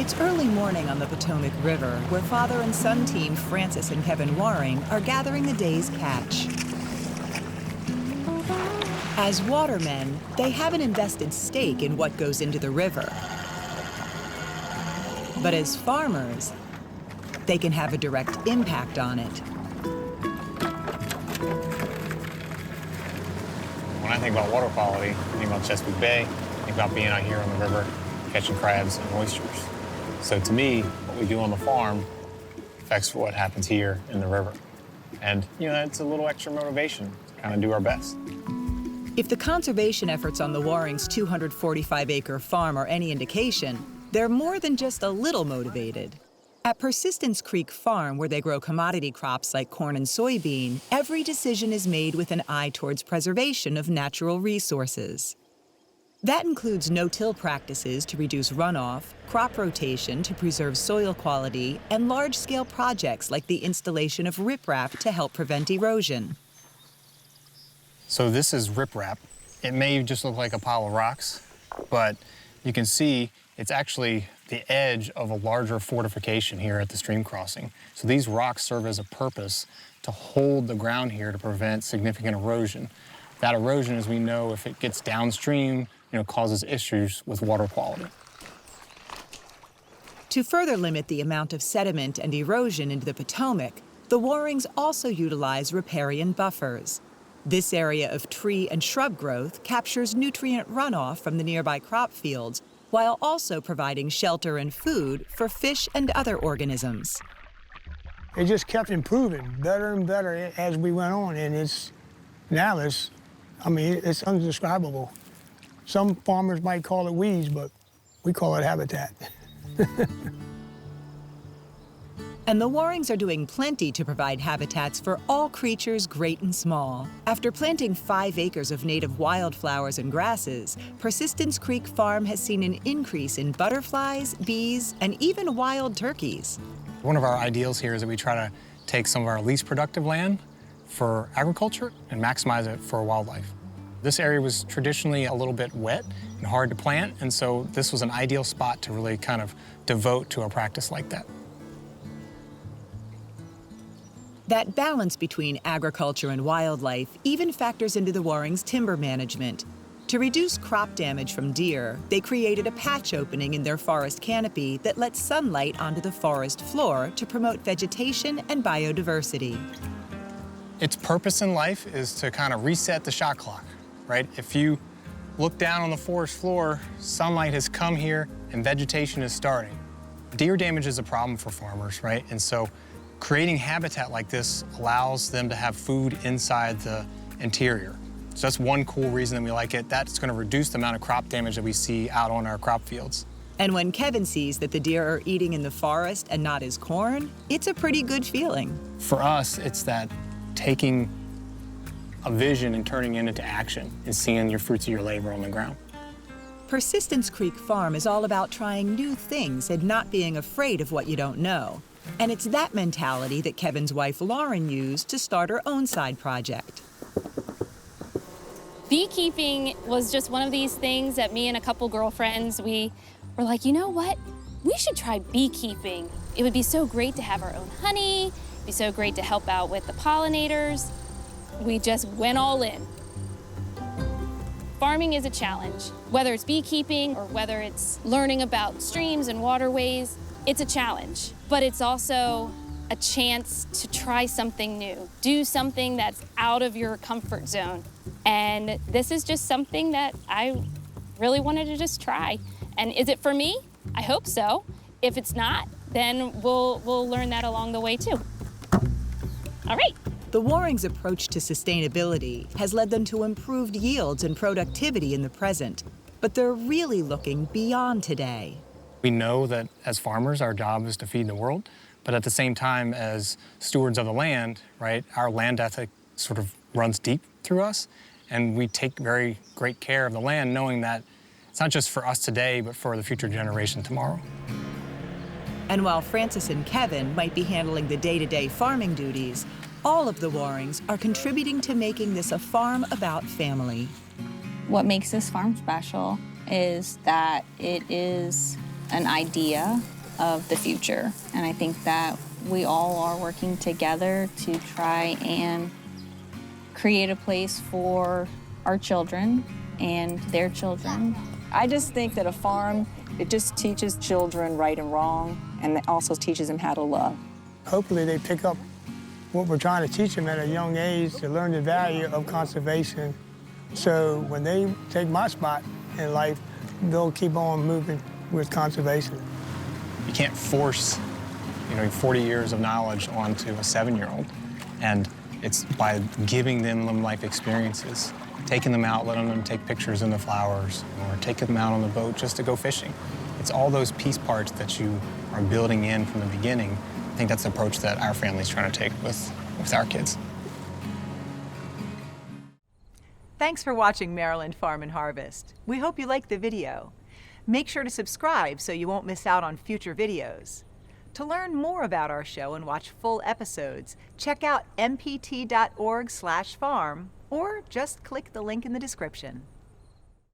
It's early morning on the Potomac River, where father and son team Francis and Kevin Waring are gathering the day's catch. As watermen, they have an invested stake in what goes into the river. But as farmers, they can have a direct impact on it. When I think about water quality, I think about Chesapeake Bay, I think about being out here on the river, catching crabs and oysters. So to me, what we do on the farm affects what happens here in the river. And, you know, it's a little extra motivation to kind of do our best. If the conservation efforts on the Warings' 245-acre farm are any indication, they're more than just a little motivated. At Persistence Creek Farm, where they grow commodity crops like corn and soybean, every decision is made with an eye towards preservation of natural resources. That includes no-till practices to reduce runoff, crop rotation to preserve soil quality, and large-scale projects like the installation of riprap to help prevent erosion. So this is riprap. It may just look like a pile of rocks, but you can see it's actually the edge of a larger fortification here at the stream crossing. So these rocks serve as a purpose to hold the ground here to prevent significant erosion. That erosion, as we know, if it gets downstream, causes issues with water quality. To further limit the amount of sediment and erosion into the Potomac, the Warings also utilize riparian buffers. This area of tree and shrub growth captures nutrient runoff from the nearby crop fields, while also providing shelter and food for fish and other organisms. It just kept improving better and better as we went on, and it's undescribable. Some farmers might call it weeds, but we call it habitat. And the Warings are doing plenty to provide habitats for all creatures great and small. After planting 5 acres of native wildflowers and grasses, Persistence Creek Farm has seen an increase in butterflies, bees, and even wild turkeys. One of our ideals here is that we try to take some of our least productive land for agriculture and maximize it for wildlife. This area was traditionally a little bit wet and hard to plant, and so this was an ideal spot to really kind of devote to a practice like that. That balance between agriculture and wildlife even factors into the Warings' timber management. To reduce crop damage from deer, they created a patch opening in their forest canopy that lets sunlight onto the forest floor to promote vegetation and biodiversity. Its purpose in life is to kind of reset the shot clock, right? If you look down on the forest floor, sunlight has come here and vegetation is starting. Deer damage is a problem for farmers, right? And so creating habitat like this allows them to have food inside the interior. So that's one cool reason that we like it. That's going to reduce the amount of crop damage that we see out on our crop fields. And when Kevin sees that the deer are eating in the forest and not his corn, it's a pretty good feeling. For us, it's that taking a vision and turning it into action and seeing your fruits of your labor on the ground. Persistence Creek Farm is all about trying new things and not being afraid of what you don't know. And it's that mentality that Kevin's wife, Lauren, used to start her own side project. Beekeeping was just one of these things that me and a couple girlfriends, we were like, you know what? We should try beekeeping. It would be so great to have our own honey. It'd be so great to help out with the pollinators. We just went all in. Farming is a challenge. Whether it's beekeeping or whether it's learning about streams and waterways, it's a challenge, but it's also a chance to try something new, do something that's out of your comfort zone. And this is just something that I really wanted to just try. And is it for me? I hope so. If it's not, then we'll learn that along the way too. All right. The Warings' approach to sustainability has led them to improved yields and productivity in the present, but they're really looking beyond today. We know that as farmers, our job is to feed the world, but at the same time, as stewards of the land, right, our land ethic sort of runs deep through us, and we take very great care of the land, knowing that it's not just for us today, but for the future generation tomorrow. And while Francis and Kevin might be handling the day-to-day farming duties, all of the Warings are contributing to making this a farm about family. What makes this farm special is that it is an idea of the future. And I think that we all are working together to try and create a place for our children and their children. I just think that a farm, it just teaches children right and wrong, and it also teaches them how to love. Hopefully they pick up what we're trying to teach them at a young age to learn the value of conservation. So when they take my spot in life, they'll keep on moving with conservation. You can't force, 40 years of knowledge onto a 7-year-old. And it's by giving them life experiences, taking them out, letting them take pictures in the flowers, or taking them out on the boat just to go fishing. It's all those piece parts that you are building in from the beginning. I think that's the approach that our family's trying to take with our kids. Thanks for watching Maryland Farm and Harvest. We hope you liked the video. Make sure to subscribe so you won't miss out on future videos. To learn more about our show and watch full episodes, check out mpt.org/farm or just click the link in the description.